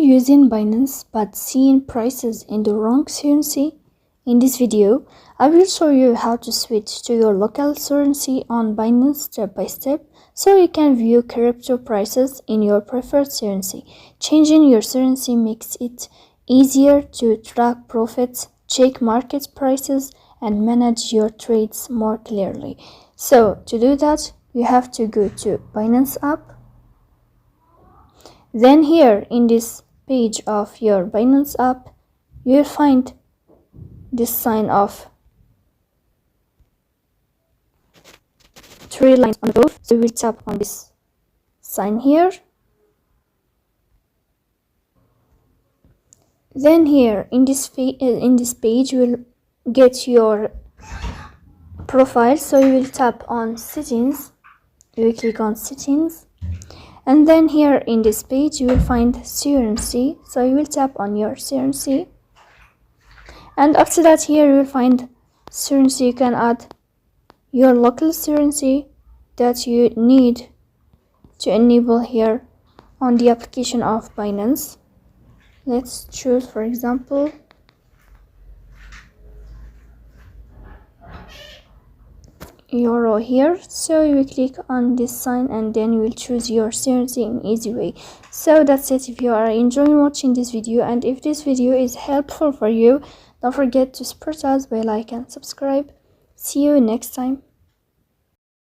using Binance but seeing prices in the wrong currency? In this video, I will show you how to switch to your local currency on Binance step by step so you can view crypto prices in your preferred currency. Changing your currency makes it easier to track profits, check market prices, and manage your trades more clearly. So to do that, you have to go to Binance app. Then here in this page of your Binance app, you will find this sign of 3 lines on the roof. So we will tap on this sign here. Then here in this page you will get your profile. So you will tap on settings. You will click on settings. And then here in this page you will find currency. So you will tap on your currency. And after that here you will find currency. You can add your local currency that you need to enable here on the application of Binance. Let's choose, for example, euro here. So you will click on this sign and then you will choose your currency in easy way. So that's it. If you are enjoying watching this video and if this video is helpful for you, don't forget to support us by like and subscribe. See you next time.